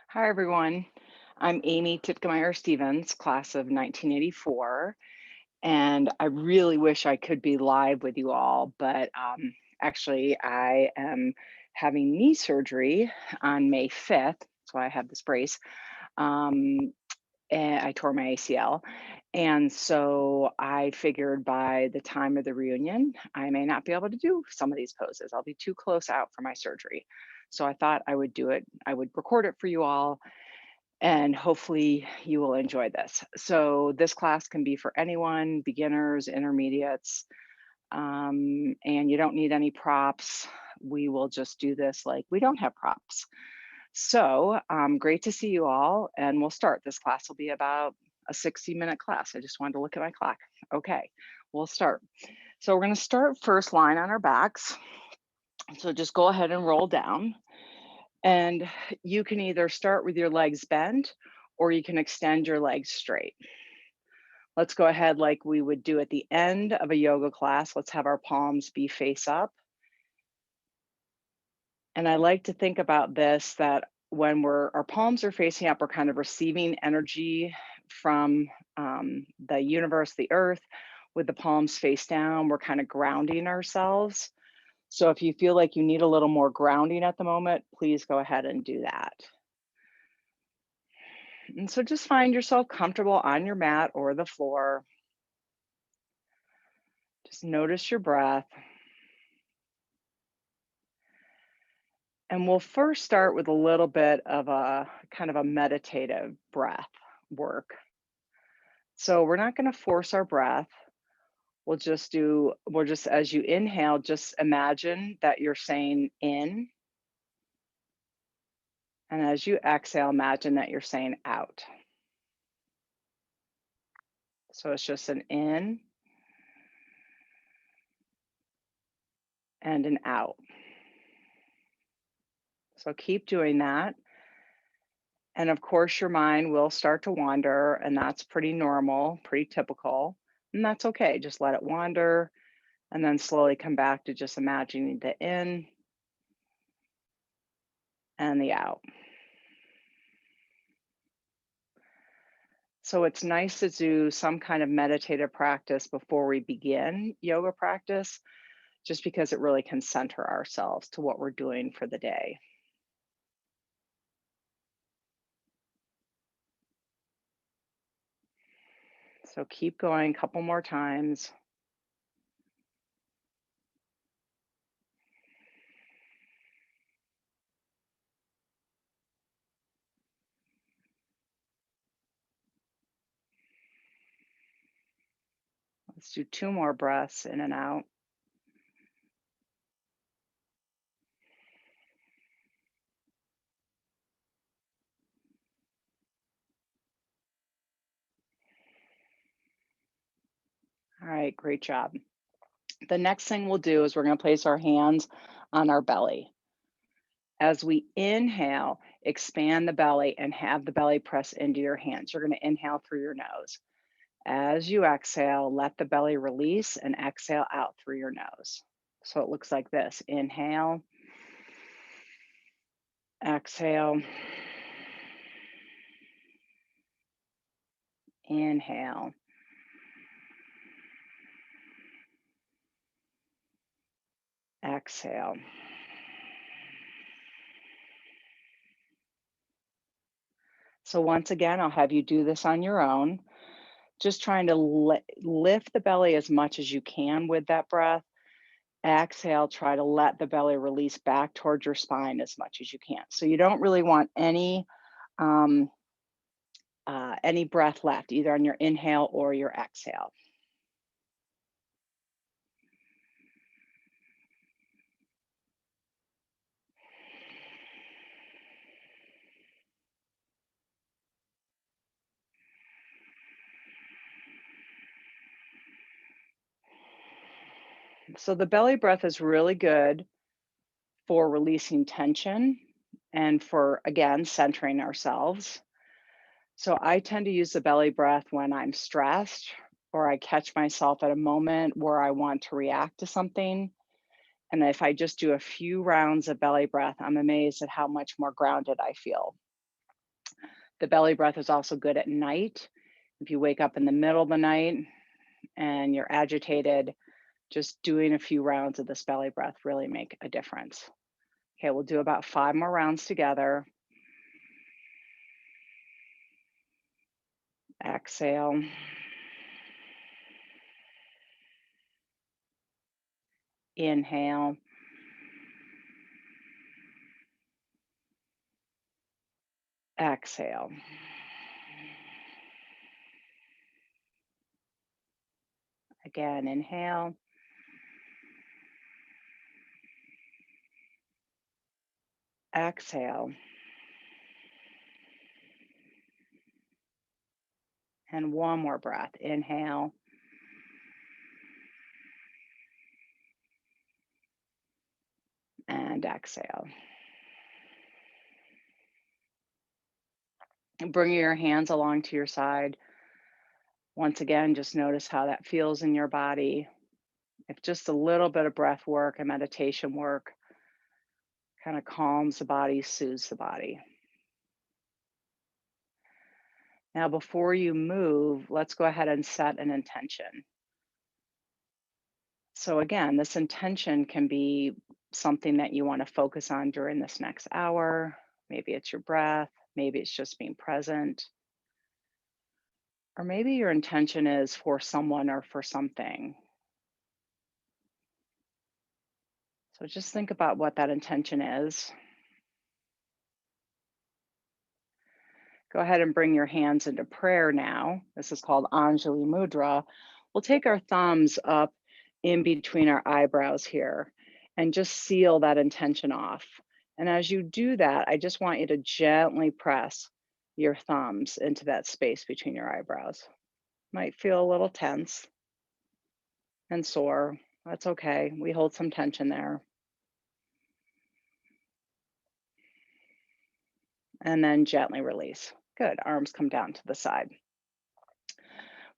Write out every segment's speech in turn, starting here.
Hi, everyone. I'm Amy Titgemeier Stevens, class of 1984, and I really wish I could be live with you all, but actually, I am having knee surgery on May 5th. That's why I have this brace. Um, and I tore my ACL. And so I figured by the time of the reunion, I may not be able to do some of these poses. I'll be too close out for my surgery. So I thought I would do it. I would record it for you all and hopefully you will enjoy this. So this class can be for anyone, beginners, intermediates, and you don't need any props. We will just do this like we don't have props. So great to see you all, and we'll start. This class will be about a 60-minute class. I just wanted to look at my clock. Okay, we'll start. So we're gonna start first lying on our backs. So just go ahead and roll down. And you can either start with your legs bent or you can extend your legs straight. Let's go ahead like we would do at the end of a yoga class. Let's have our palms be face up. And I like to think about this that when our palms are facing up, we're kind of receiving energy from the universe, the earth. With the palms face down, we're kind of grounding ourselves. So if you feel like you need a little more grounding at the moment, please go ahead and do that. And so just find yourself comfortable on your mat or the floor. Just notice your breath. And we'll first start with a little bit of a kind of a meditative breath work. So we're not going to force our breath. We'll just, as you inhale, just imagine that you're saying in. And as you exhale, imagine that you're saying out. So it's just an in and an out. So keep doing that. And of course, your mind will start to wander, and that's pretty normal, pretty typical. And that's okay. Just let it wander and then slowly come back to just imagining the in and the out. So it's nice to do some kind of meditative practice before we begin yoga practice, just because it really can center ourselves to what we're doing for the day. So keep going a couple more times. Let's do two more breaths in and out. All right, great job. The next thing we'll do is we're going to place our hands on our belly. As we inhale, expand the belly and have the belly press into your hands. You're going to inhale through your nose. As you exhale, let the belly release and exhale out through your nose. So it looks like this. Inhale, exhale, inhale, exhale. So once again, I'll have you do this on your own. Just trying to lift the belly as much as you can with that breath. Exhale, try to let the belly release back towards your spine as much as you can. So you don't really want um, any breath left, either on your inhale or your exhale. So the belly breath is really good for releasing tension and for, again, centering ourselves. So I tend to use the belly breath when I'm stressed or I catch myself at a moment where I want to react to something. And if I just do a few rounds of belly breath, I'm amazed at how much more grounded I feel. The belly breath is also good at night. If you wake up in the middle of the night and you're agitated, just doing a few rounds of this belly breath really make a difference. Okay, we'll do about 5 more rounds together. Exhale. Inhale. Exhale. Again, inhale. Exhale. And one more breath. Inhale. And exhale. And bring your hands along to your side. Once again, just notice how that feels in your body. If just a little bit of breath work and meditation work kind of calms the body, soothes the body. Now, before you move, let's go ahead and set an intention. So again, this intention can be something that you want to focus on during this next hour. Maybe it's your breath, maybe it's just being present, or maybe your intention is for someone or for something. So just think about what that intention is. Go ahead and bring your hands into prayer now. This is called Anjali Mudra. We'll take our thumbs up in between our eyebrows here and just seal that intention off. And as you do that, I just want you to gently press your thumbs into that space between your eyebrows. Might feel a little tense and sore. That's okay. We hold some tension there. And then gently release. Good. Arms come down to the side.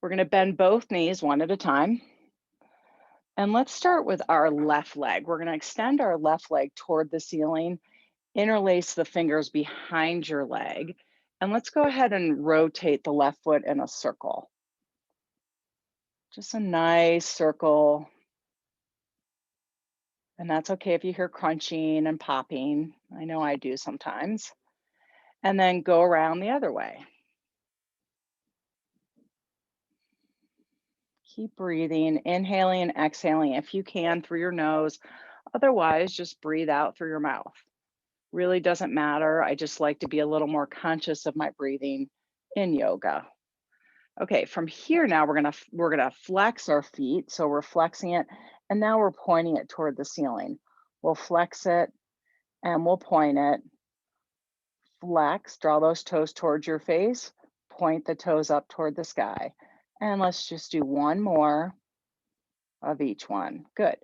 We're going to bend both knees one at a time. And let's start with our left leg. We're going to extend our left leg toward the ceiling, interlace the fingers behind your leg, and let's go ahead and rotate the left foot in a circle. Just a nice circle. And that's okay if you hear crunching and popping. I know I do sometimes. And then go around the other way. Keep breathing, inhaling and exhaling if you can through your nose. Otherwise, just breathe out through your mouth. Really doesn't matter. I just like to be a little more conscious of my breathing in yoga. Okay, from here now we're gonna flex our feet. So we're flexing it, and now we're pointing it toward the ceiling. We'll flex it and we'll point it. Flex, draw those toes towards your face, point the toes up toward the sky. And let's just do one more of each one. Good.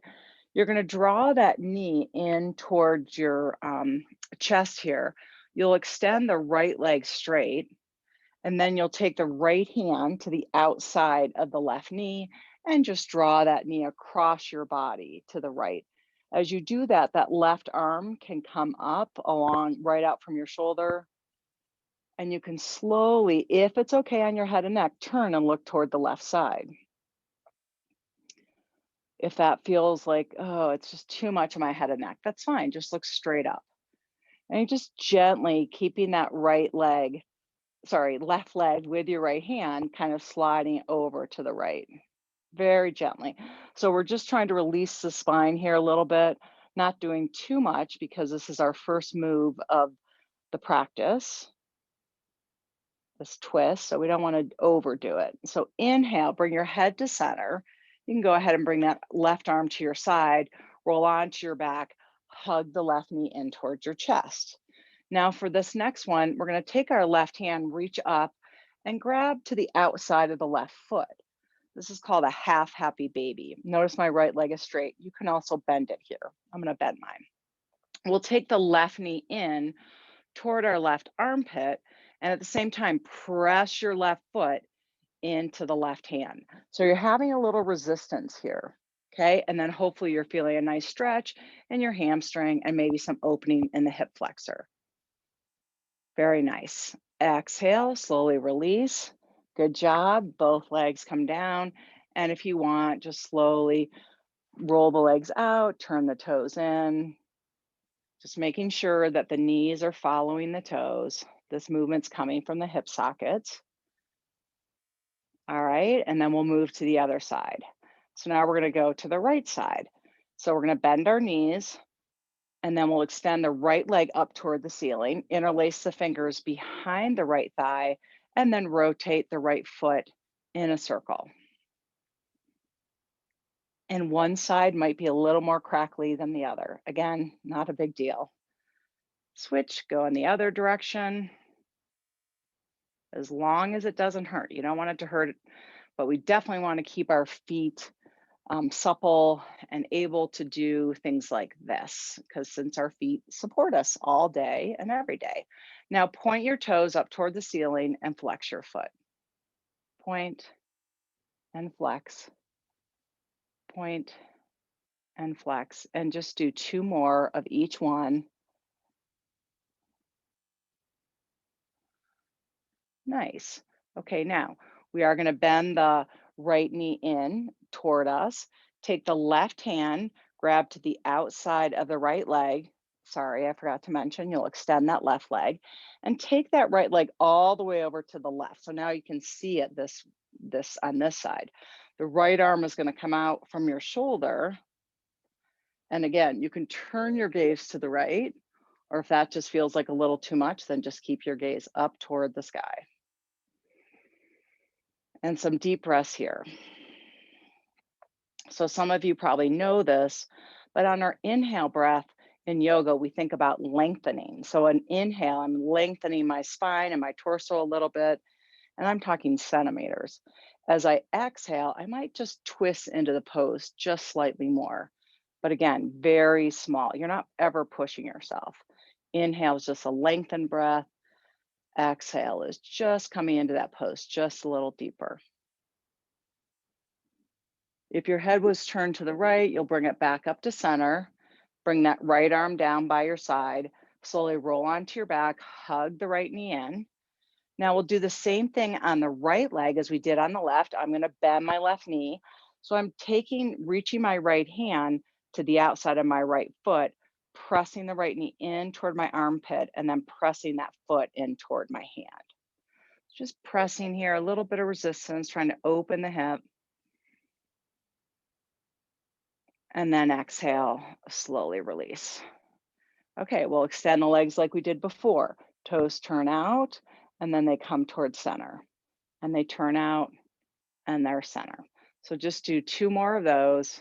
You're going to draw that knee in towards your chest here. You'll extend the right leg straight, and then you'll take the right hand to the outside of the left knee and just draw that knee across your body to the right. As you do that, that left arm can come up along right out from your shoulder. And you can slowly, if it's okay on your head and neck, turn and look toward the left side. If that feels like, oh, it's just too much of my head and neck, that's fine. Just look straight up. And you just gently keeping that left leg with your right hand, kind of sliding over to the right, very gently. So we're just trying to release the spine here a little bit, not doing too much because this is our first move of the practice, this twist. So we don't want to overdo it. So inhale, bring your head to center. You can go ahead and bring that left arm to your side, roll onto your back, hug the left knee in towards your chest. Now for this next one, we're going to take our left hand, reach up and grab to the outside of the left foot. This is called a half happy baby. Notice my right leg is straight. You can also bend it here. I'm going to bend mine. We'll take the left knee in toward our left armpit, and at the same time, press your left foot into the left hand. So you're having a little resistance here, okay? And then hopefully you're feeling a nice stretch in your hamstring and maybe some opening in the hip flexor. Very nice. Exhale, slowly release. Good job. Both legs come down. And if you want, just slowly roll the legs out, turn the toes in, just making sure that the knees are following the toes. This movement's coming from the hip sockets. All right, and then we'll move to the other side. So now we're gonna go to the right side. So we're gonna bend our knees, and then we'll extend the right leg up toward the ceiling, interlace the fingers behind the right thigh, and then rotate the right foot in a circle. And one side might be a little more crackly than the other. Again, not a big deal. Switch, go in the other direction, as long as it doesn't hurt. You don't want it to hurt, but we definitely want to keep our feet supple and able to do things like this, because since our feet support us all day and every day. Now point your toes up toward the ceiling and flex your foot. Point and flex, point and flex, and just do 2 more of each one. Nice. Okay, now we are going to bend the right knee in toward us. Take the left hand, grab to the outside of the right leg. Sorry, I forgot to mention, you'll extend that left leg and take that right leg all the way over to the left. So now you can see it this on this side. The right arm is going to come out from your shoulder. And again, you can turn your gaze to the right, or if that just feels like a little too much, then just keep your gaze up toward the sky. And some deep breaths here. So some of you probably know this, but on our inhale breath in yoga, we think about lengthening. So an inhale, I'm lengthening my spine and my torso a little bit, and I'm talking centimeters. As I exhale, I might just twist into the pose just slightly more. But again, very small. You're not ever pushing yourself. Inhale is just a lengthened breath. Exhale is just coming into that pose just a little deeper. If your head was turned to the right, you'll bring it back up to center. Bring that right arm down by your side. Slowly roll onto your back, hug the right knee in. Now we'll do the same thing on the right leg as we did on the left. I'm gonna bend my left knee. So I'm reaching my right hand to the outside of my right foot, pressing the right knee in toward my armpit, and then pressing that foot in toward my hand. Just pressing here, a little bit of resistance, trying to open the hip. And then exhale, slowly release. Okay, we'll extend the legs like we did before. Toes turn out, and then they come towards center. And they turn out, and they're center. So just do 2 more of those.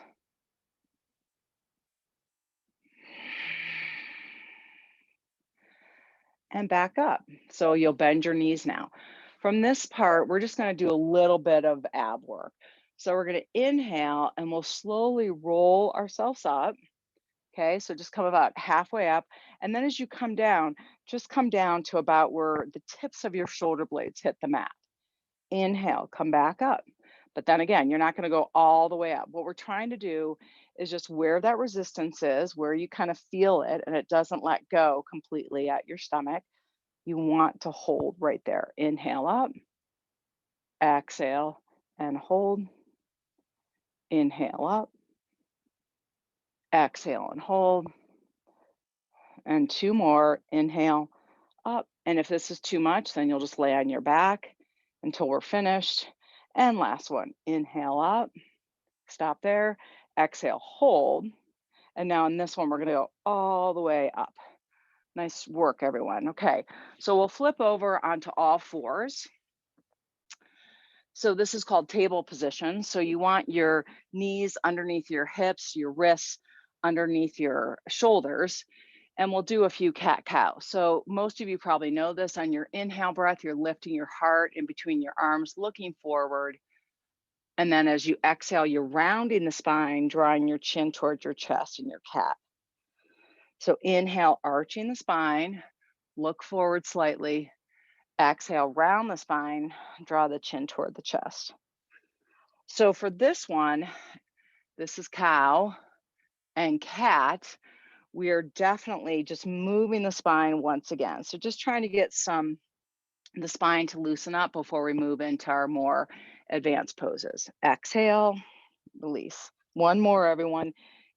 And back up. So you'll bend your knees now. From this part, we're just gonna do a little bit of ab work. So we're gonna inhale, and we'll slowly roll ourselves up. Okay, so just come about halfway up. And then as you come down, just come down to about where the tips of your shoulder blades hit the mat. Inhale, come back up. But then again, you're not going to go all the way up. What we're trying to do is just where that resistance is, where you kind of feel it and it doesn't let go completely at your stomach. You want to hold right there. Inhale up, exhale, and hold. Inhale up, exhale, and hold. And 2 more. Inhale up. And if this is too much, then you'll just lay on your back until we're finished. And last one. Inhale up. Stop there. Exhale, hold. And now in this one, we're going to go all the way up. Nice work, everyone. Okay, so we'll flip over onto all fours. So this is called table position. So you want your knees underneath your hips, your wrists underneath your shoulders. And we'll do a few cat-cow. So most of you probably know this. On your inhale breath, you're lifting your heart in between your arms, looking forward. And then as you exhale, you're rounding the spine, drawing your chin towards your chest in your cat. So inhale, arching the spine, look forward slightly. Exhale, round the spine, draw the chin toward the chest. So for this one, this is cow and cat. We are definitely just moving the spine once again. So just trying to get some the spine to loosen up before we move into our more advanced poses. Exhale, release. One more, everyone.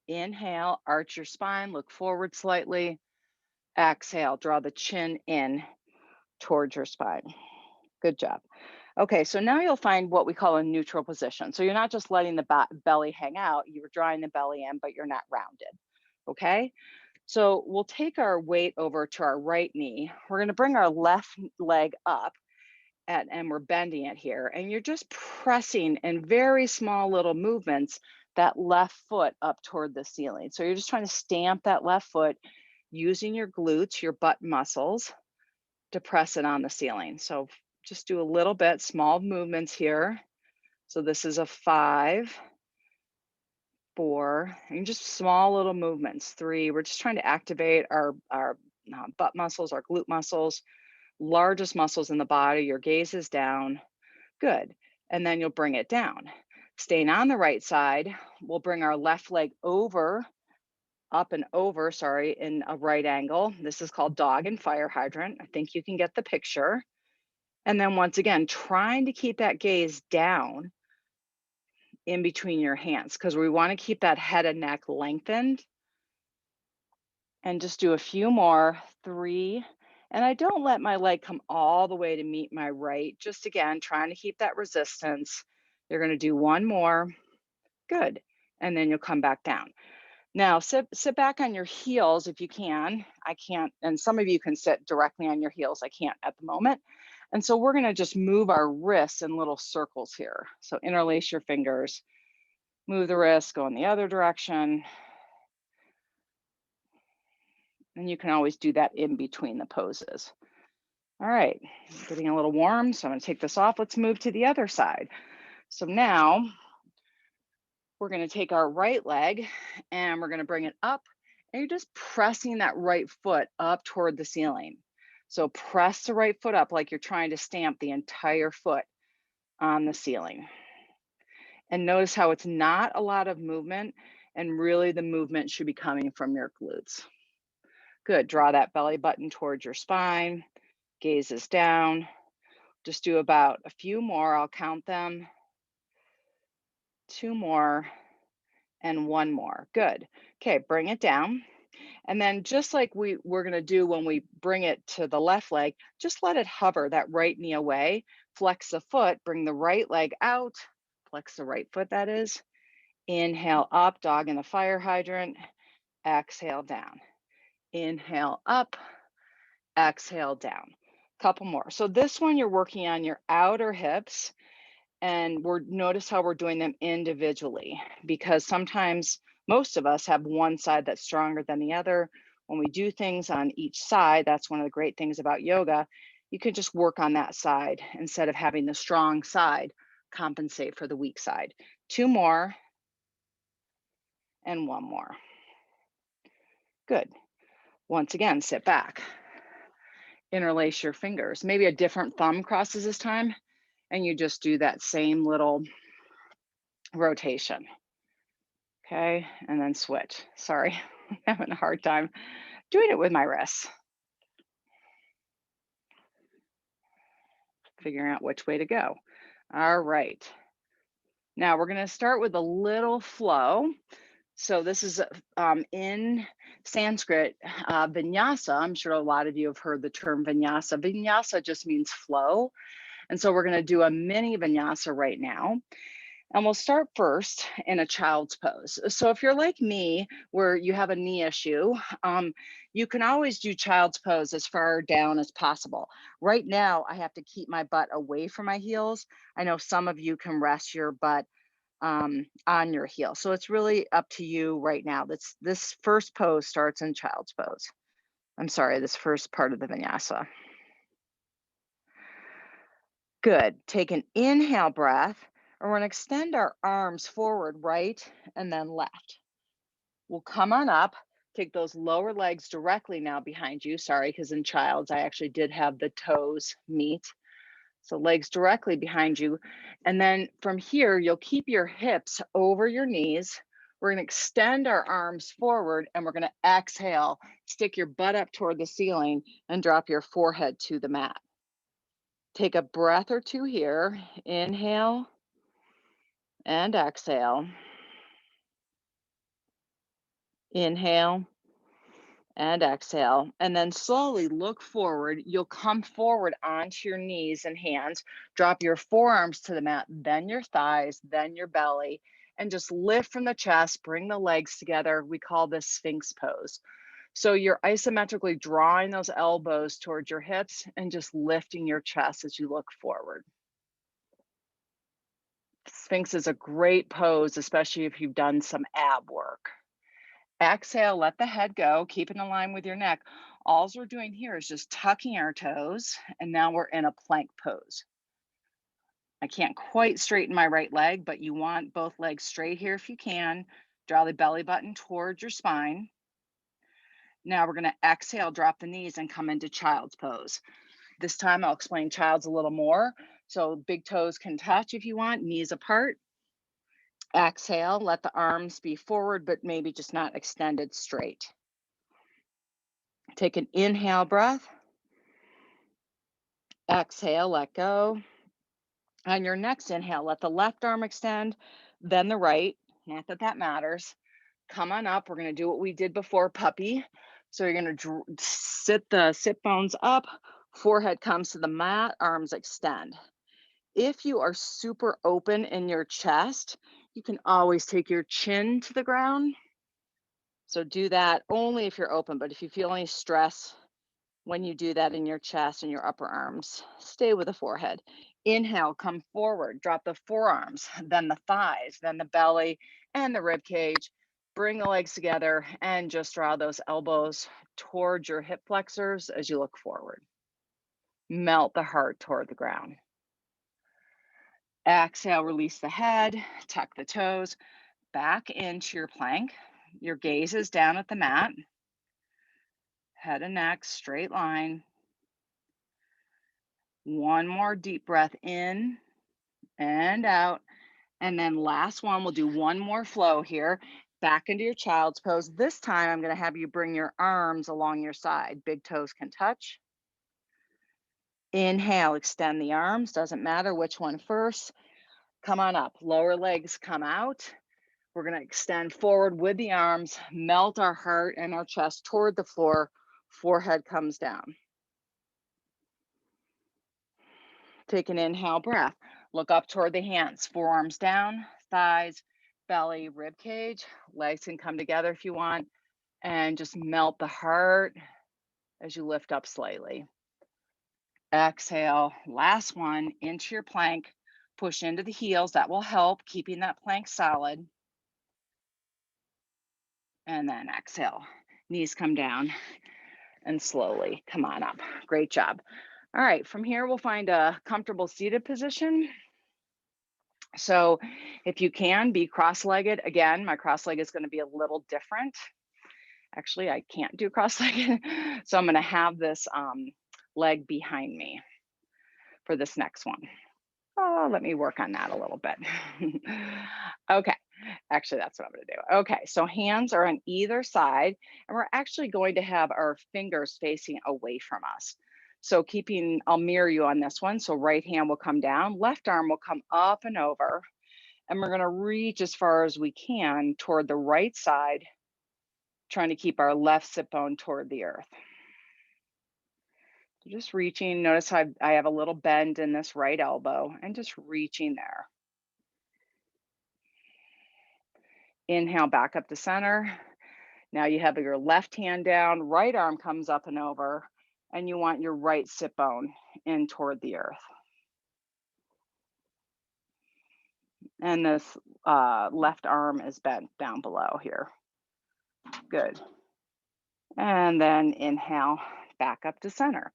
Inhale, arch your spine, look forward slightly. Exhale, draw the chin in towards your spine. Good job. Okay, so now you'll find what we call a neutral position. So you're not just letting the belly hang out, you're drawing the belly in, but you're not rounded. Okay, so we'll take our weight over to our right knee. We're going to bring our left leg up and we're bending it here. And you're just pressing in very small little movements that left foot up toward the ceiling. So you're just trying to stamp that left foot using your glutes, your butt muscles to press it on the ceiling. So just do a little bit, small movements here. So this is a 5, 4, and just small little movements. 3, we're just trying to activate our butt muscles, our glute muscles, largest muscles in the body. Your gaze is down. Good. And then you'll bring it down. Staying on the right side, we'll bring our left leg over, up and over, sorry, in a right angle. This is called dog and fire hydrant. I think you can get the picture. And then once again, trying to keep that gaze down in between your hands because we want to keep that head and neck lengthened. And just do a few more. 3. And I don't let my leg come all the way to meet my right. Just again, trying to keep that resistance. You're going to do one more. Good. And then you'll come back down. Now sit back on your heels if you can. I can't, and some of you can sit directly on your heels. I can't at the moment. And so we're going to just move our wrists in little circles here. So interlace your fingers, move the wrists, go in the other direction. And you can always do that in between the poses. All right, getting a little warm, so I'm going to take this off. Let's move to the other side. So now we're going to take our right leg and we're going to bring it up, and you're just pressing that right foot up toward the ceiling. So press the right foot up like you're trying to stamp the entire foot on the ceiling. And notice how it's not a lot of movement, and really the movement should be coming from your glutes. Good, draw that belly button towards your spine, gaze is down. Just do about a few more, I'll count them. 2 more, and 1 more, good. Okay, bring it down. And then just like we're gonna do when we bring it to the left leg, just let it hover that right knee away, flex the foot, bring the right leg out, flex the right foot that is. Inhale up, dog in the fire hydrant, exhale down. Inhale up, exhale down. Couple more. So this one you're working on your outer hips, and notice how we're doing them individually, because sometimes most of us have one side that's stronger than the other. When we do things on each side, that's one of the great things about yoga. You can just work on that side instead of having the strong side compensate for the weak side. 2 more and 1 more. Good. Once again, sit back. Interlace your fingers. Maybe a different thumb crosses this time, and you just do that same little rotation. Okay, and then switch. Sorry, I'm having a hard time doing it with my wrists. Figuring out which way to go. All right. Now we're going to start with a little flow. So this is in Sanskrit, vinyasa. I'm sure a lot of you have heard the term vinyasa. Vinyasa just means flow. And so we're going to do a mini vinyasa right now. And we'll start first in a child's pose. So if you're like me, where you have a knee issue, you can always do child's pose as far down as possible. Right now, I have to keep my butt away from my heels. I know some of you can rest your butt on your heel. So it's really up to you right now. This first pose starts in child's pose. I'm sorry, this first part of the vinyasa. Good. Take an inhale breath. We're going to extend our arms forward, right, and then left. We'll come on up, take those lower legs directly now behind you. Sorry, because in child's, I actually did have the toes meet. So legs directly behind you. And then from here, you'll keep your hips over your knees. We're going to extend our arms forward, and we're going to exhale, stick your butt up toward the ceiling, and drop your forehead to the mat. Take a breath or two here. Inhale and exhale. Inhale and exhale. And then slowly look forward. You'll come forward onto your knees and hands. Drop your forearms to the mat, then your thighs, then your belly, and just lift from the chest. Bring the legs together. We call this Sphinx Pose. So you're isometrically drawing those elbows towards your hips and just lifting your chest as you look forward. Sphinx is a great pose, especially if you've done some ab work. Exhale, let the head go, keep it in line with your neck. All we're doing here is just tucking our toes, and now we're in a plank pose. I can't quite straighten my right leg, but you want both legs straight here if you can. Draw the belly button towards your spine. Now we're gonna exhale, drop the knees, and come into child's pose. This time I'll explain child's a little more. So big toes can touch if you want, knees apart. Exhale, let the arms be forward, but maybe just not extended straight. Take an inhale breath. Exhale, let go. On your next inhale, let the left arm extend, then the right. Not that that matters. Come on up. We're going to do what we did before, puppy. So you're going to sit the sit bones up, forehead comes to the mat, arms extend. If you are super open in your chest, you can always take your chin to the ground. So do that only if you're open, but if you feel any stress when you do that in your chest and your upper arms, stay with the forehead. Inhale, come forward, drop the forearms, then the thighs, then the belly and the rib cage. Bring the legs together and just draw those elbows towards your hip flexors as you look forward. Melt the heart toward the ground. Exhale, release the head, tuck the toes, back into your plank. Your gaze is down at the mat. Head and neck, straight line. One more deep breath in and out. And then last one, we'll do one more flow here. Back into your child's pose. This time, I'm going to have you bring your arms along your side. Big toes can touch. Inhale, extend the arms. Doesn't matter which one first. Come on up. Lower legs come out. We're going to extend forward with the arms, melt our heart and our chest toward the floor. Forehead comes down. Take an inhale breath. Look up toward the hands, forearms down, thighs, belly, rib cage. Legs can come together if you want. And just melt the heart as you lift up slightly. Exhale. Last one, into your plank. Push into the heels. That will help keeping that plank solid. And then exhale. Knees come down and slowly come on up. Great job. All right, from here, we'll find a comfortable seated position. So if you can, be cross-legged. Again, my cross-leg is going to be a little different. Actually, I can't do cross-legged. So I'm going to have this leg behind me for this next one. Oh, let me work on that a little bit. Okay, actually, that's what I'm going to do. Okay, so hands are on either side, and we're actually going to have our fingers facing away from us. So I'll mirror you on this one. So right hand will come down, left arm will come up and over, and we're going to reach as far as we can toward the right side, trying to keep our left sit bone toward the earth. Just reaching. Notice how I have a little bend in this right elbow and just reaching there. Inhale back up to center. Now you have your left hand down, right arm comes up and over, and you want your right sit bone in toward the earth. And this left arm is bent down below here. Good. And then inhale back up to center.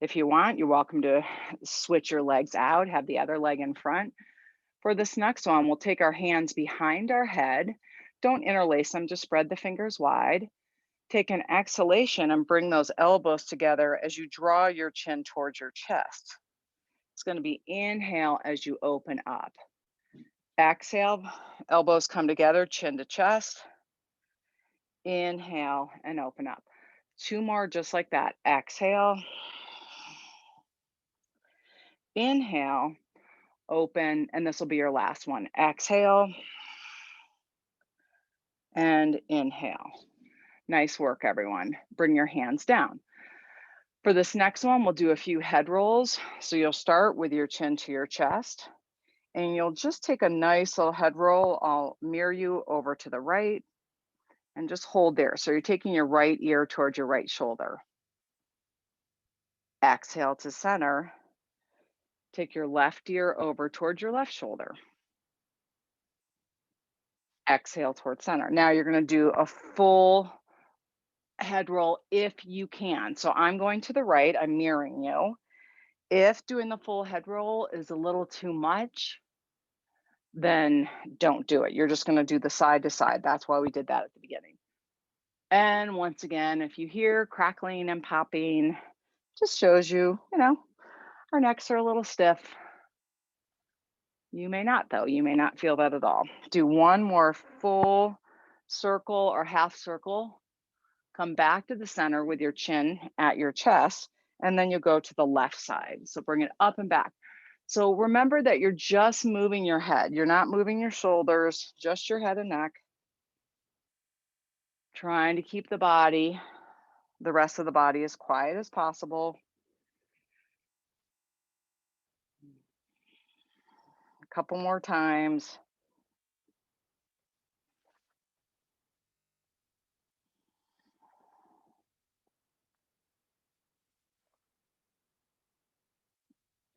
If you want, you're welcome to switch your legs out, have the other leg in front. For this next one, we'll take our hands behind our head. Don't interlace them, just spread the fingers wide. Take an exhalation and bring those elbows together as you draw your chin towards your chest. It's going to be inhale as you open up. Exhale, elbows come together, chin to chest. Inhale and open up. Two more just like that. Exhale. Inhale, open, and this will be your last one. Exhale and inhale. Nice work, everyone. Bring your hands down. For this next one, we'll do a few head rolls. So you'll start with your chin to your chest, and you'll just take a nice little head roll. I'll mirror you over to the right and just hold there. So you're taking your right ear towards your right shoulder. Exhale to center. Take your left ear over towards your left shoulder. Exhale towards center. Now you're going to do a full head roll if you can. So I'm going to the right, I'm mirroring you. If doing the full head roll is a little too much, then don't do it. You're just going to do the side to side. That's why we did that at the beginning. And once again, if you hear crackling and popping, just shows you, our necks are a little stiff. You may not, though. You may not feel that at all. Do one more full circle or half circle. Come back to the center with your chin at your chest, and then you'll go to the left side. So bring it up and back. So remember that you're just moving your head. You're not moving your shoulders, just your head and neck. Trying to keep the rest of the body as quiet as possible. A couple more times.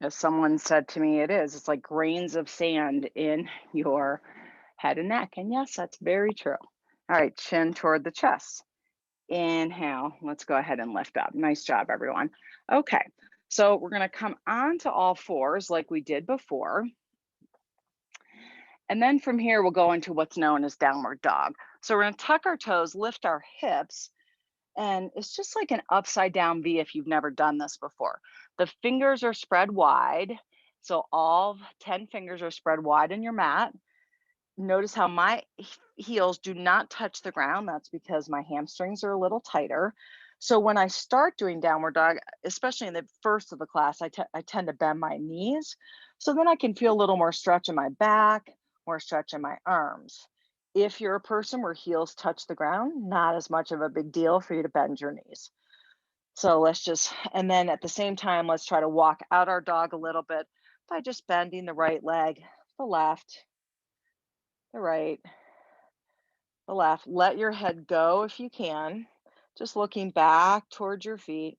As someone said to me, it's like grains of sand in your head and neck. And yes, that's very true. All right, chin toward the chest. Inhale, let's go ahead and lift up. Nice job, everyone. Okay, so we're gonna come onto all fours like we did before. And then from here, we'll go into what's known as downward dog. So we're gonna tuck our toes, lift our hips, and it's just like an upside down V if you've never done this before. The fingers are spread wide. So all 10 fingers are spread wide in your mat. Notice how my heels do not touch the ground. That's because my hamstrings are a little tighter. So when I start doing downward dog, especially in the first of the class, I tend to bend my knees. So then I can feel a little more stretch in my back, more stretch in my arms. If you're a person where heels touch the ground, not as much of a big deal for you to bend your knees. So and then at the same time, let's try to walk out our dog a little bit by just bending the right leg, the left, the right, the left. Let your head go if you can, just looking back towards your feet.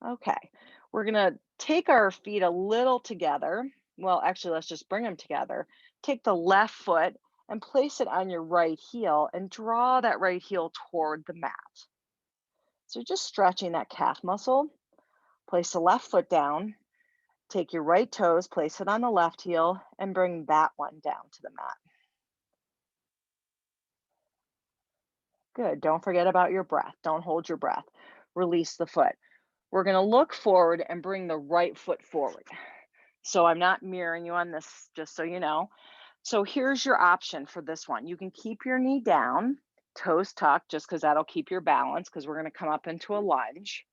Okay, we're gonna take our feet a little together. Well, actually, let's just bring them together. Take the left foot and place it on your right heel and draw that right heel toward the mat. So just stretching that calf muscle. Place the left foot down. Take your right toes, place it on the left heel, and bring that one down to the mat. Good. Don't forget about your breath. Don't hold your breath. Release the foot. We're going to look forward and bring the right foot forward. So I'm not mirroring you on this, just so you know. So here's your option for this one. You can keep your knee down, toes tucked, just because that'll keep your balance, because we're going to come up into a lunge.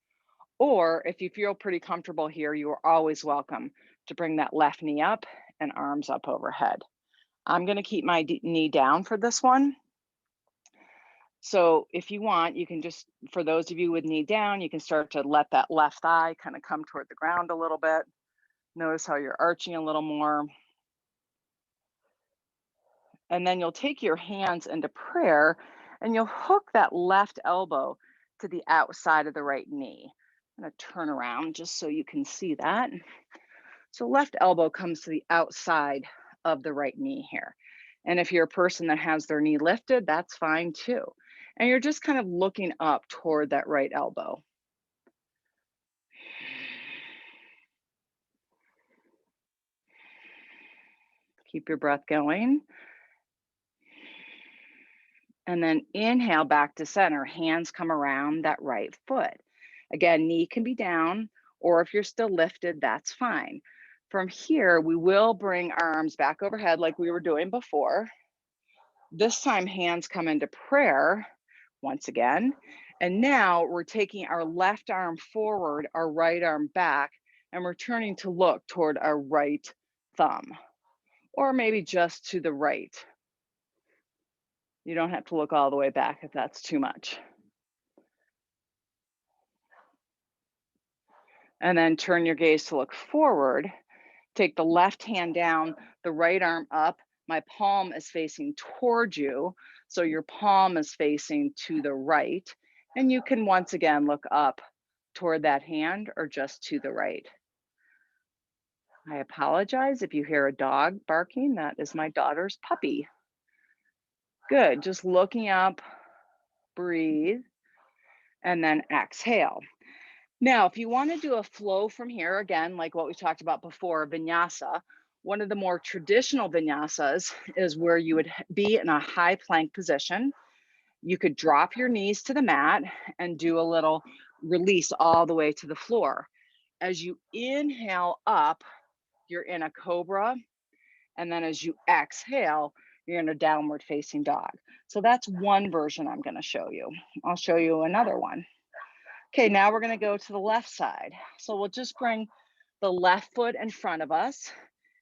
Or if you feel pretty comfortable here, you are always welcome to bring that left knee up and arms up overhead. I'm going to keep my knee down for this one. So if you want, you can just, for those of you with knee down, you can start to let that left thigh kind of come toward the ground a little bit. Notice how you're arching a little more. And then you'll take your hands into prayer and you'll hook that left elbow to the outside of the right knee. I'm going to turn around just so you can see that. So left elbow comes to the outside of the right knee here. And if you're a person that has their knee lifted, that's fine too. And you're just kind of looking up toward that right elbow. Keep your breath going. And then inhale back to center. Hands come around that right foot. Again, knee can be down, or if you're still lifted, that's fine. From here, we will bring arms back overhead like we were doing before. This time, hands come into prayer once again, And now we're taking our left arm forward, our right arm back, and we're turning to look toward our right thumb, or maybe just to the right. You don't have to look all the way back if that's too much. And then turn your gaze to look forward. Take the left hand down, the right arm up. My palm is facing towards you, so your palm is facing to the right. And you can once again look up toward that hand or just to the right. I apologize if you hear a dog barking. That is my daughter's puppy. Good, just looking up, breathe, and then exhale. Now, if you want to do a flow from here, again, like what we talked about before, vinyasa, one of the more traditional vinyasas is where you would be in a high plank position. You could drop your knees to the mat and do a little release all the way to the floor. As you inhale up, you're in a cobra. And then as you exhale, you're in a downward facing dog. So that's one version I'm going to show you. I'll show you another one. Okay, now we're going to go to the left side. So we'll just bring the left foot in front of us,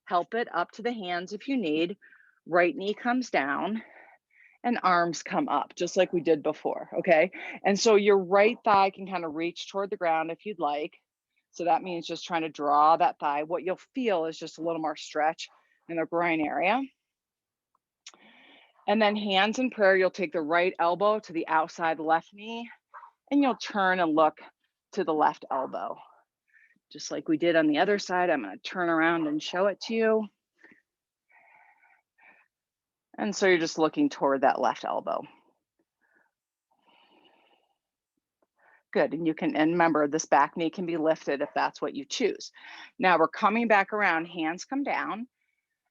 help it up to the hands if you need. Right knee comes down and arms come up, just like we did before, okay? And so your right thigh can kind of reach toward the ground if you'd like. So that means just trying to draw that thigh. What you'll feel is just a little more stretch in the groin area. And then hands in prayer, you'll take the right elbow to the outside left knee, and you'll turn and look to the left elbow. Just like we did on the other side, I'm going to turn around and show it to you. And so you're just looking toward that left elbow. Good, and remember, this back knee can be lifted if that's what you choose. Now we're coming back around, hands come down,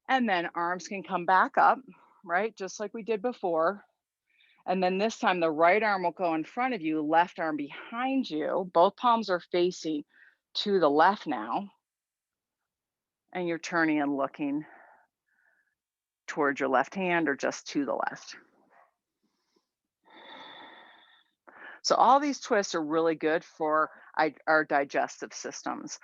and then arms can come back up, right? Just like we did before. And then this time the right arm will go in front of you, left arm behind you. Both palms are facing to the left now. And you're turning and looking towards your left hand or just to the left. So all these twists are really good for our digestive systems.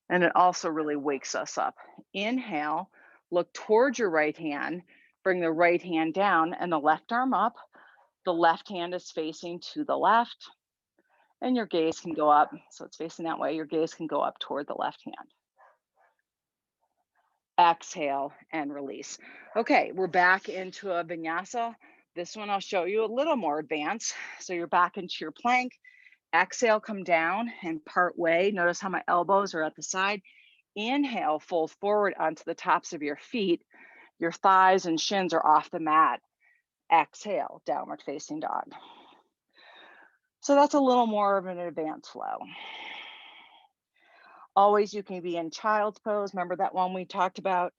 And it also really wakes us up. Inhale, look towards your right hand, bring the right hand down and the left arm up. The left hand is facing to the left and your gaze can go up. So it's facing that way. Your gaze can go up toward the left hand. Exhale and release. Okay, we're back into a vinyasa. This one I'll show you a little more advanced. So you're back into your plank. Exhale, come down and part way. Notice how my elbows are at the side. Inhale, fold forward onto the tops of your feet. Your thighs and shins are off the mat. Exhale, downward facing dog. So that's a little more of an advanced flow. Always you can be in child's pose. Remember that one we talked about?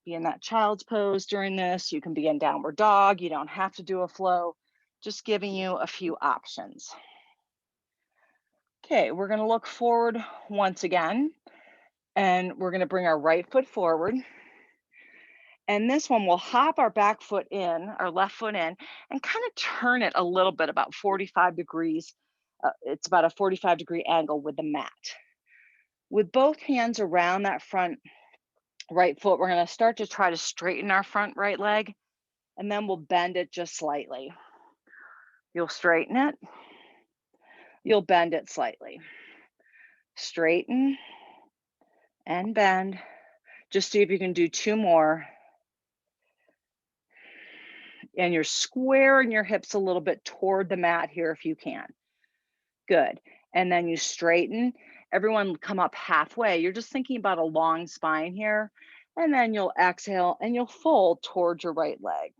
Be in that child's pose during this. You can be in downward dog. You don't have to do a flow. Just giving you a few options. Okay, we're going to look forward once again. And we're going to bring our right foot forward. And this one we'll hop our back foot in, our left foot in, and kind of turn it a little bit, about 45 degrees. It's about a 45-degree angle with the mat. With both hands around that front right foot, we're going to start to try to straighten our front right leg, and then we'll bend it just slightly. You'll straighten it. You'll bend it slightly. Straighten and bend. Just see if you can do two more. And you're squaring your hips a little bit toward the mat here if you can. Good. And then you straighten. Everyone come up halfway. You're just thinking about a long spine here. And then you'll exhale and you'll fold towards your right leg.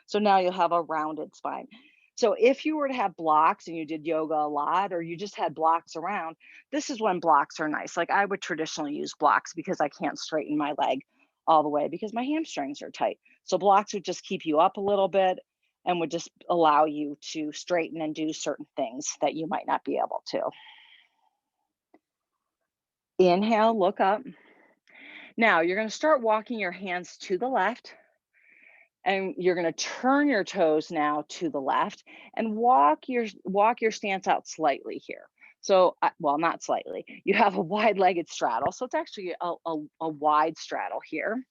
So now you'll have a rounded spine. So if you were to have blocks and you did yoga a lot, or you just had blocks around, this is when blocks are nice. Like I would traditionally use blocks because I can't straighten my leg all the way because my hamstrings are tight. So blocks would just keep you up a little bit and would just allow you to straighten and do certain things that you might not be able to. Inhale, look up. Now you're going to start walking your hands to the left. And you're going to turn your toes now to the left and walk your stance out slightly here. So, well, not slightly. You have a wide-legged straddle, so it's actually a wide straddle here.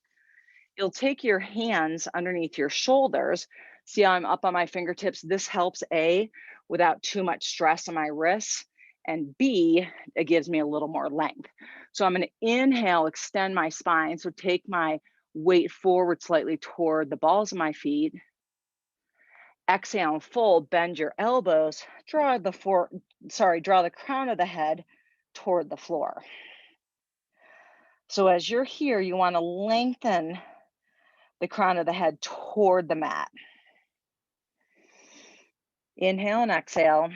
You'll take your hands underneath your shoulders. See how I'm up on my fingertips? This helps A, without too much stress on my wrists, and B, it gives me a little more length. So I'm going to inhale, extend my spine. So take my weight forward slightly toward the balls of my feet. Exhale and fold, bend your elbows, draw the crown of the head toward the floor. So as you're here, you want to lengthen the crown of the head toward the mat. Inhale and exhale.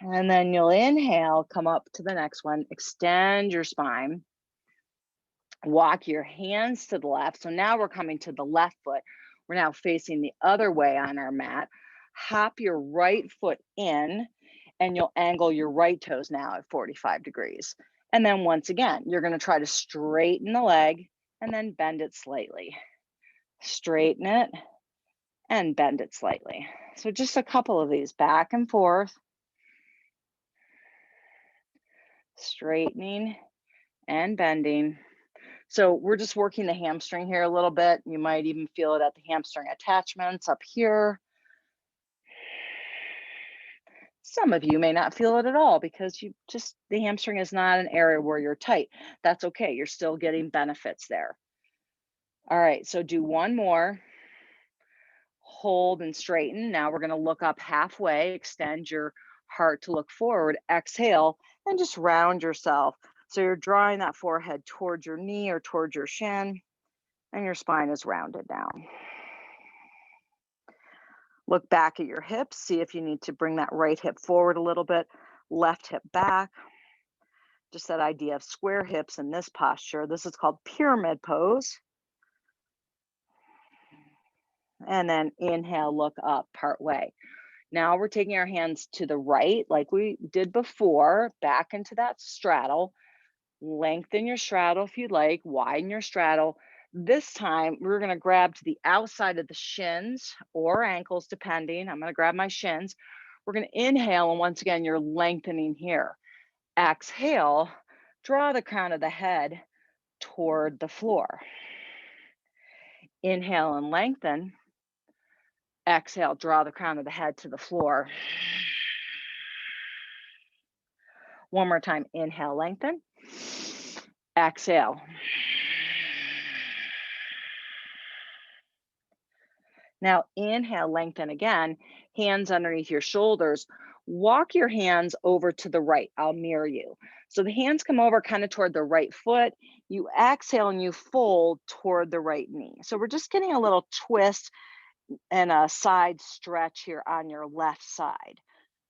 And then you'll inhale, come up to the next one, extend your spine. Walk your hands to the left. So now we're coming to the left foot. We're now facing the other way on our mat. Hop your right foot in and you'll angle your right toes now at 45 degrees. And then once again, you're going to try to straighten the leg and then bend it slightly. Straighten it and bend it slightly. So just a couple of these back and forth. Straightening and bending. So we're just working the hamstring here a little bit. You might even feel it at the hamstring attachments up here. Some of you may not feel it at all because the hamstring is not an area where you're tight. That's okay. You're still getting benefits there. All right, so do one more. Hold and straighten. Now we're going to look up halfway, extend your heart to look forward, exhale, and just round yourself. So you're drawing that forehead towards your knee or towards your shin, and your spine is rounded down. Look back at your hips, see if you need to bring that right hip forward a little bit, left hip back. Just that idea of square hips in this posture. This is called pyramid pose. And then inhale, look up part way. Now we're taking our hands to the right like we did before, back into that straddle. Lengthen your straddle if you'd like, widen your straddle. This time we're going to grab to the outside of the shins or ankles, depending. I'm going to grab my shins. We're going to inhale, and once again, you're lengthening here. Exhale, draw the crown of the head toward the floor. Inhale and lengthen. Exhale, draw the crown of the head to the floor. One more time, inhale, lengthen. Exhale. Now inhale, lengthen again, hands underneath your shoulders. Walk your hands over to the right. I'll mirror you. So the hands come over kind of toward the right foot. You exhale and you fold toward the right knee. So we're just getting a little twist and a side stretch here on your left side.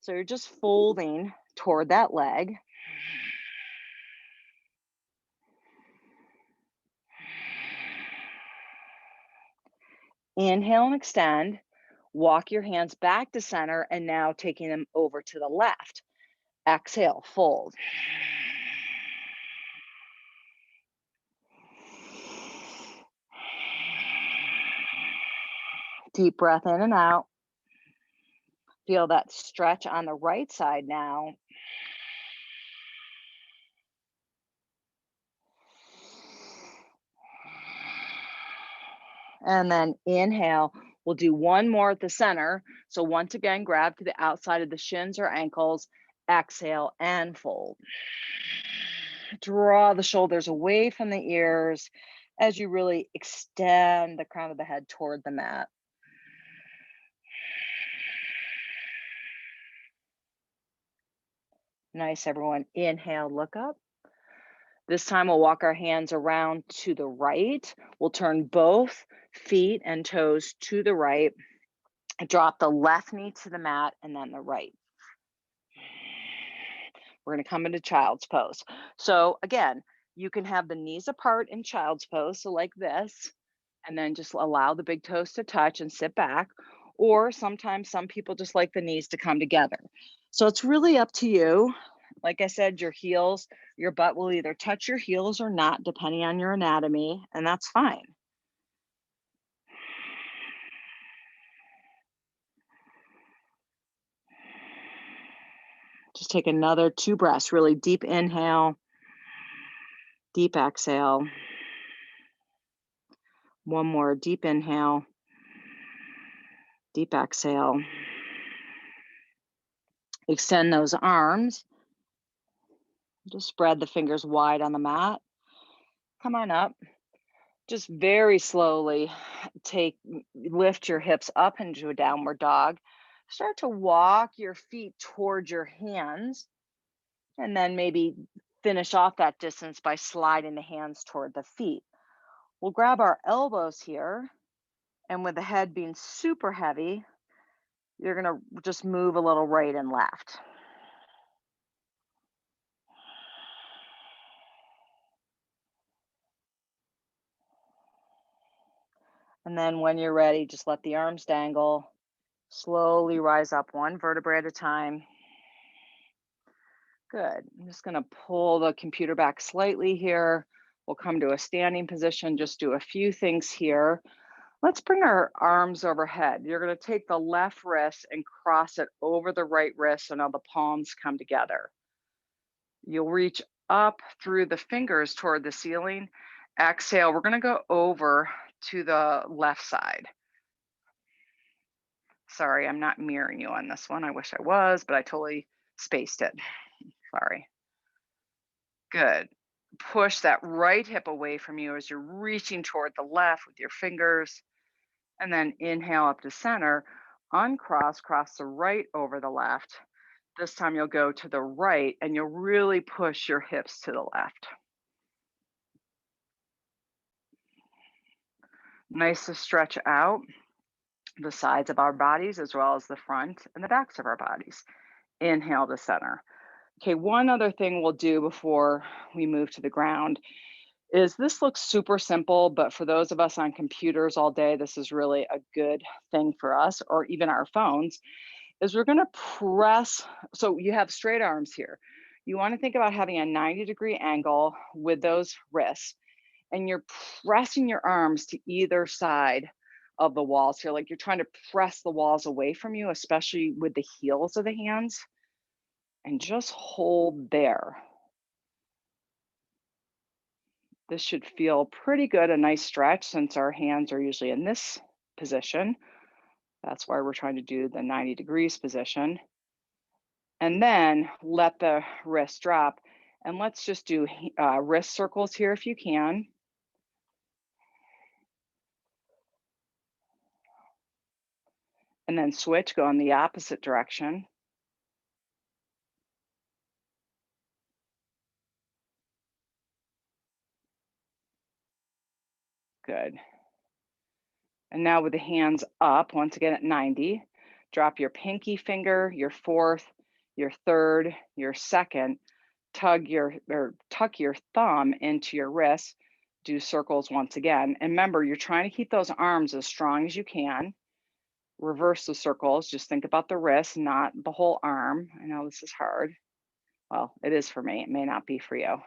So you're just folding toward that leg. Inhale and extend. Walk your hands back to center and now taking them over to the left. Exhale, fold. Deep breath in and out. Feel that stretch on the right side now. And then inhale. We'll do one more at the center. So once again, grab to the outside of the shins or ankles. Exhale and fold. Draw the shoulders away from the ears as you really extend the crown of the head toward the mat. Nice, everyone. Inhale, look up. This time we'll walk our hands around to the right. We'll turn both feet and toes to the right. Drop the left knee to the mat and then the right. We're going to come into child's pose. So again, You can have the knees apart in child's pose, so like this, and then just allow the big toes to touch and sit back. Or sometimes some people just like the knees to come together. So it's really up to you. Like I said, your heels, your butt will either touch your heels or not, depending on your anatomy, and that's fine. Just take another 2 breaths, really deep inhale, deep exhale. One more deep inhale, deep exhale. Extend those arms. Just spread the fingers wide on the mat. Come on up. Just very slowly lift your hips up into a downward dog. Start to walk your feet towards your hands, and then maybe finish off that distance by sliding the hands toward the feet. We'll grab our elbows here, and with the head being super heavy, you're going to just move a little right and left. And then when you're ready, just let the arms dangle. Slowly rise up one vertebrae at a time. Good. I'm just going to pull the computer back slightly here. We'll come to a standing position, just do a few things here. Let's bring our arms overhead. You're going to take the left wrist and cross it over the right wrist so now the palms come together. You'll reach up through the fingers toward the ceiling. Exhale, we're going to go over to the left side. Sorry, I'm not mirroring you on this one. I wish I was, but I totally spaced it. Sorry. Good. Push that right hip away from you as you're reaching toward the left with your fingers. And then inhale up to center. Uncross, cross the right over the left. This time you'll go to the right and you'll really push your hips to the left. Nice to stretch out the sides of our bodies as well as the front and the backs of our bodies. Inhale to center. Okay, one other thing we'll do before we move to the ground is this looks super simple, but for those of us on computers all day, this is really a good thing for us, or even our phones, is we're gonna press, so you have straight arms here. You wanna think about having a 90-degree angle with those wrists, and you're pressing your arms to either side of the walls here, like you're trying to press the walls away from you, especially with the heels of the hands, and just hold there. This should feel pretty good, a nice stretch since our hands are usually in this position. That's why we're trying to do the 90 degrees position. And then let the wrist drop. And let's just do wrist circles here if you can. And then switch, go in the opposite direction. Good. And now with the hands up, once again at 90, drop your pinky finger, your fourth, your third, your second, tuck your thumb into your wrist, do circles once again. And remember, you're trying to keep those arms as strong as you can. Reverse the circles, just think about the wrist, not the whole arm. I know this is hard. Well, it is for me, it may not be for you.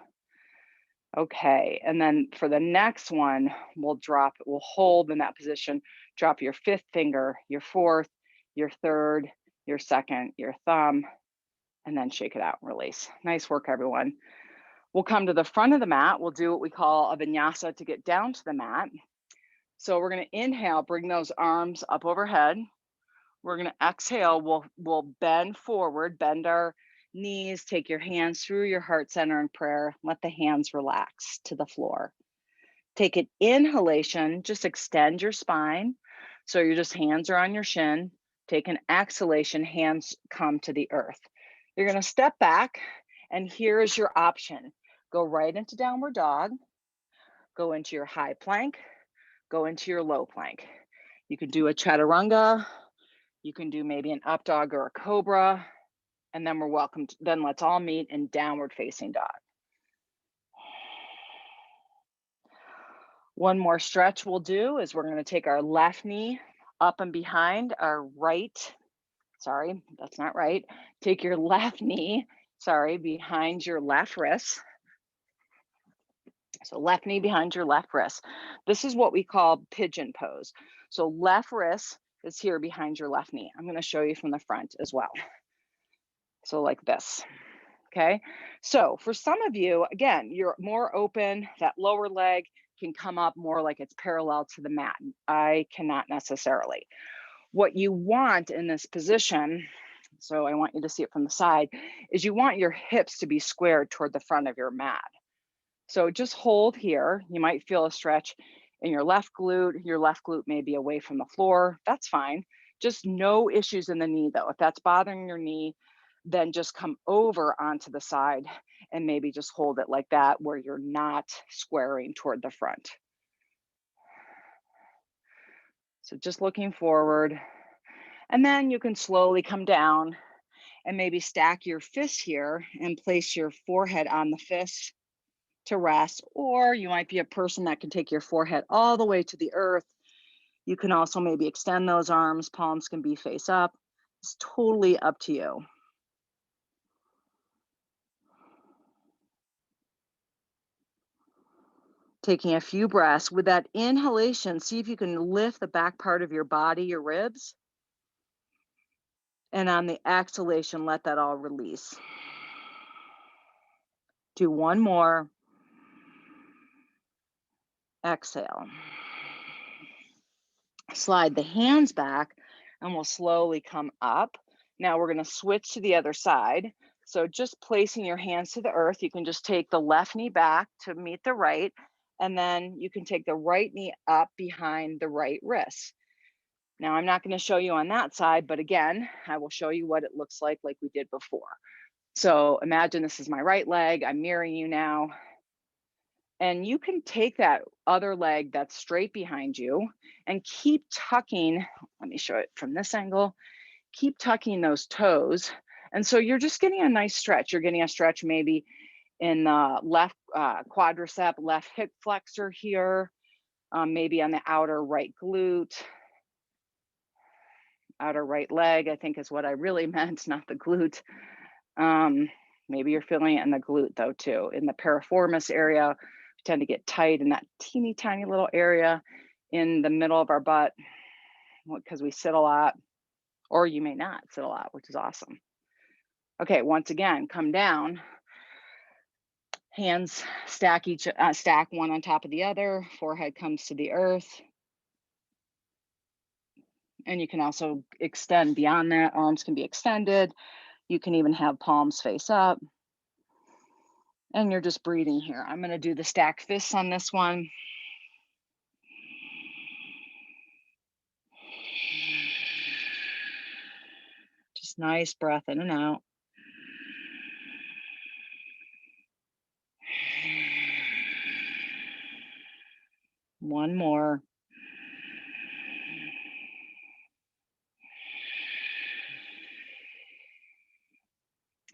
Okay, and then for the next one, we'll hold in that position, drop your fifth finger, your fourth, your third, your second, your thumb, and then shake it out and release. Nice work, everyone. We'll come to the front of the mat. We'll do what we call a vinyasa to get down to the mat. So we're going to inhale, bring those arms up overhead. We're going to exhale, we'll bend forward, bend our knees, take your hands through your heart center in prayer. Let the hands relax to the floor. Take an inhalation, just extend your spine. So your just hands are on your shin. Take an exhalation, hands come to the earth. You're going to step back, and here is your option. Go right into downward dog, go into your high plank, go into your low plank. You can do a chaturanga, you can do maybe an up dog or a cobra, and then then let's all meet in downward facing dog. One more stretch we'll do is we're going to take our left knee up and behind our right. Sorry, that's not right. Take your left knee, sorry, behind your left wrist. So left knee behind your left wrist. This is what we call pigeon pose. So left wrist is here behind your left knee. I'm going to show you from the front as well. So like this. Okay. So for some of you, again, you're more open. That lower leg can come up more like it's parallel to the mat. I cannot necessarily. What you want in this position, so I want you to see it from the side, is you want your hips to be squared toward the front of your mat. So just hold here. You might feel a stretch in your left glute. Your left glute may be away from the floor. That's fine. Just no issues in the knee though. If that's bothering your knee, then just come over onto the side and maybe just hold it like that where you're not squaring toward the front. So just looking forward. And then you can slowly come down and maybe stack your fists here and place your forehead on the fist to rest. Or you might be a person that can take your forehead all the way to the earth. You can also maybe extend those arms. Palms can be face up. It's totally up to you. Taking a few breaths. With that inhalation, see if you can lift the back part of your body, your ribs. And on the exhalation, let that all release. Do one more. Exhale. Slide the hands back and we'll slowly come up. Now we're going to switch to the other side. So just placing your hands to the earth, you can just take the left knee back to meet the right, and then you can take the right knee up behind the right wrist. Now I'm not going to show you on that side, but again, I will show you what it looks like we did before. So imagine this is my right leg. I'm mirroring you now. And you can take that other leg that's straight behind you and keep tucking. Let me show it from this angle. Keep tucking those toes. And so you're just getting a nice stretch. You're getting a stretch maybe in the left quadricep, left hip flexor here, maybe on the outer right glute, outer right leg, I think is what I really meant, not the glute. Maybe you're feeling it in the glute though too. In the piriformis area, we tend to get tight in that teeny tiny little area in the middle of our butt because we sit a lot, or you may not sit a lot, which is awesome. Okay, once again, come down. Hands stack one on top of the other. Forehead comes to the earth. And you can also extend beyond that. Arms can be extended. You can even have palms face up. And you're just breathing here. I'm going to do the stacked fists on this one. Just nice breath in and out. One more.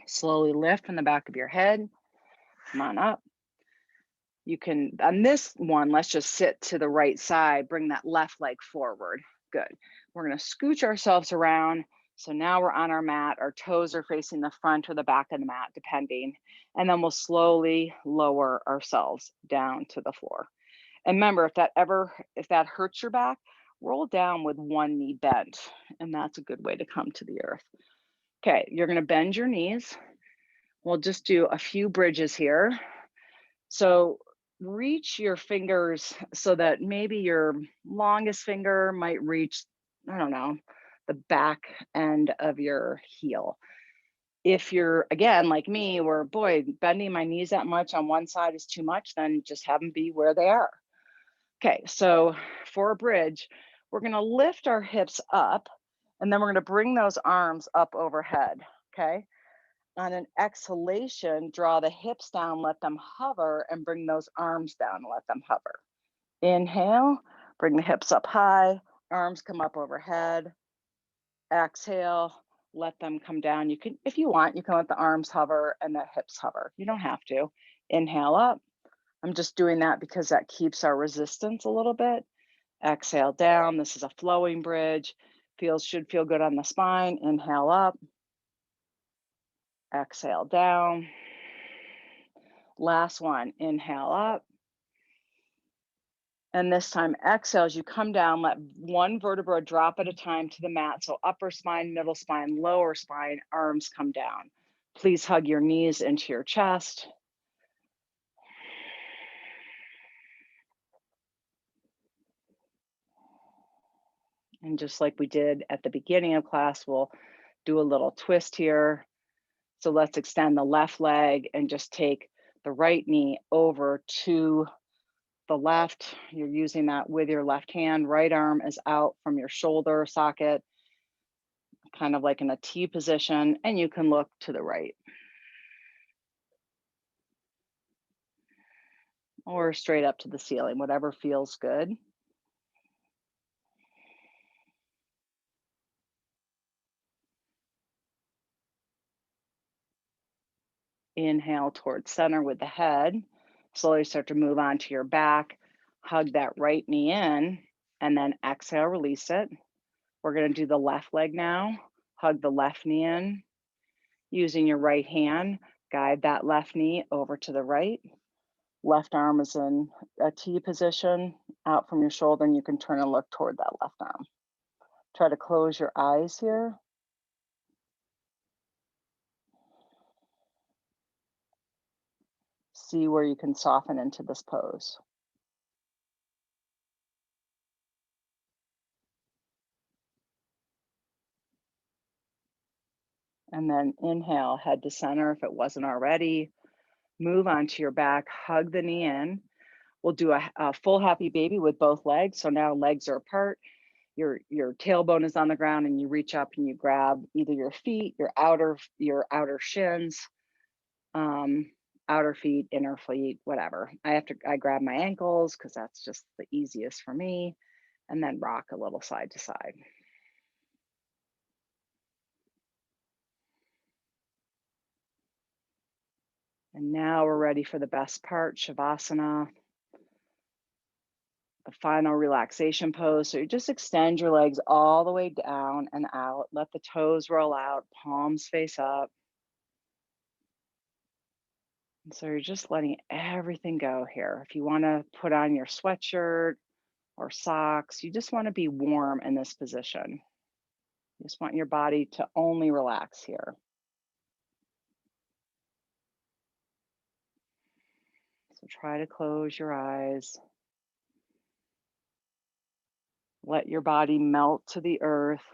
Slowly lift from the back of your head. Come on up. You can, on this one, let's just sit to the right side, bring that left leg forward. Good. We're going to scooch ourselves around. So now we're on our mat. Our toes are facing the front or the back of the mat, depending. And then we'll slowly lower ourselves down to the floor. And remember, if that hurts your back, roll down with one knee bent. And that's a good way to come to the earth. Okay, you're going to bend your knees. We'll just do a few bridges here. So reach your fingers so that maybe your longest finger might reach, I don't know, the back end of your heel. If you're, again, like me, where, boy, bending my knees that much on one side is too much, then just have them be where they are. Okay, so for a bridge, we're going to lift our hips up, and then we're going to bring those arms up overhead, okay? On an exhalation, draw the hips down, let them hover, and bring those arms down, let them hover. Inhale, bring the hips up high, arms come up overhead. Exhale, let them come down. You can, if you want, you can let the arms hover and the hips hover. You don't have to. Inhale up, I'm just doing that because that keeps our resistance a little bit. Exhale down. This is a flowing bridge. Should feel good on the spine. Inhale up. Exhale down. Last one. Inhale up. And this time, exhale as you come down, let one vertebra drop at a time to the mat. So upper spine, middle spine, lower spine, arms come down. Please hug your knees into your chest. And just like we did at the beginning of class, we'll do a little twist here. So let's extend the left leg and just take the right knee over to the left. You're using that with your left hand. Right arm is out from your shoulder socket, kind of like in a T position, and you can look to the right or straight up to the ceiling, whatever feels good. Inhale towards center with the head. Slowly start to move onto your back. Hug that right knee in, and then exhale, release it. We're going to do the left leg now. Hug the left knee in. Using your right hand, guide that left knee over to the right. Left arm is in a T position out from your shoulder, and you can turn and look toward that left arm. Try to close your eyes here. See where you can soften into this pose. And then inhale, head to center if it wasn't already. Move onto your back, hug the knee in. We'll do a full happy baby with both legs. So now legs are apart. Your tailbone is on the ground, and you reach up and you grab either your feet, your outer shins, outer feet, inner feet, whatever. I grab my ankles because that's just the easiest for me, and then rock a little side to side. And now we're ready for the best part, Shavasana, the final relaxation pose. So you just extend your legs all the way down and out. Let the toes roll out, palms face up. And so you're just letting everything go here. If you want to put on your sweatshirt or socks, you just want to be warm in this position. You just want your body to only relax here. So try to close your eyes. Let your body melt to the earth.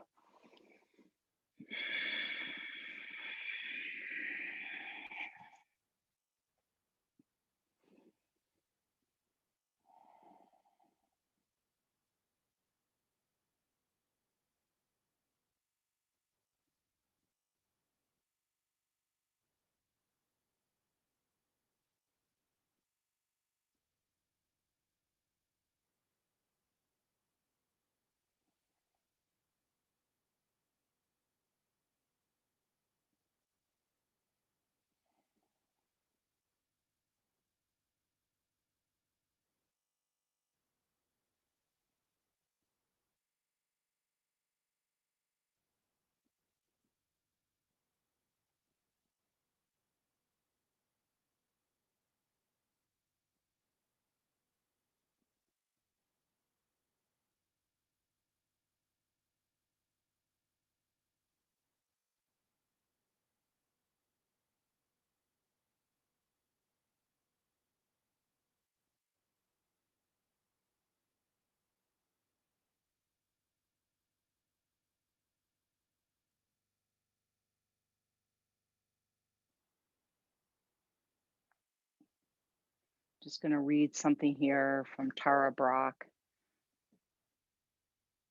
Just going to read something here from Tara Brach.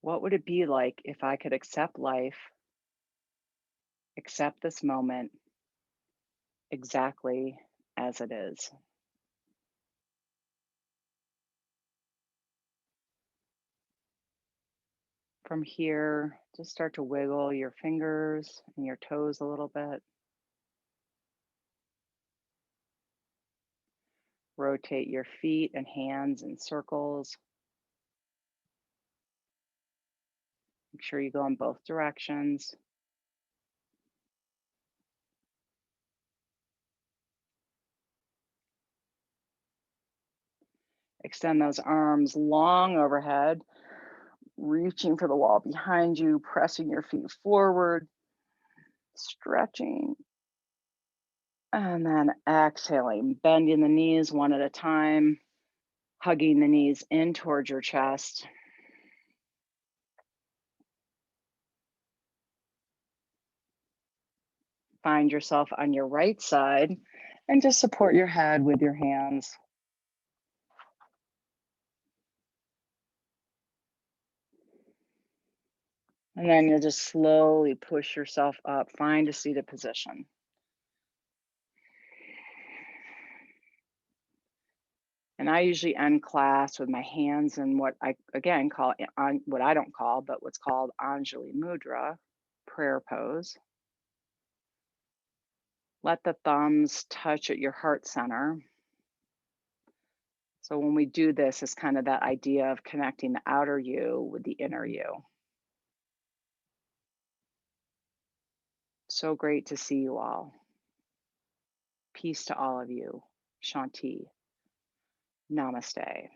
What would it be like if I could accept life, accept this moment exactly as it is? From here, just start to wiggle your fingers and your toes a little bit. Rotate your feet and hands in circles. Make sure you go in both directions. Extend those arms long overhead, reaching for the wall behind you, pressing your feet forward, stretching. And then exhaling, bending the knees one at a time, hugging the knees in towards your chest. Find yourself on your right side and just support your head with your hands. And then you'll just slowly push yourself up, find a seated position. And I usually end class with my hands in what I, again, call on what I don't call, but what's called Anjali Mudra, prayer pose. Let the thumbs touch at your heart center. So when we do this, it's kind of that idea of connecting the outer you with the inner you. So great to see you all. Peace to all of you. Shanti. Namaste.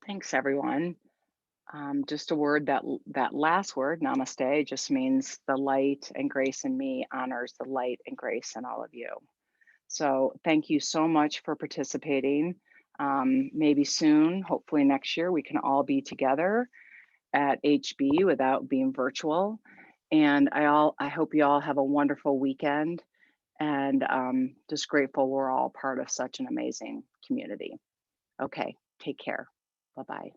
Thanks, everyone. Just a word that last word, namaste, just means the light and grace in me honors the light and grace in all of you. So thank you so much for participating. Maybe soon, hopefully next year, we can all be together at HB without being virtual. And I hope you all have a wonderful weekend, and just grateful we're all part of such an amazing community. Okay, take care. Bye-bye.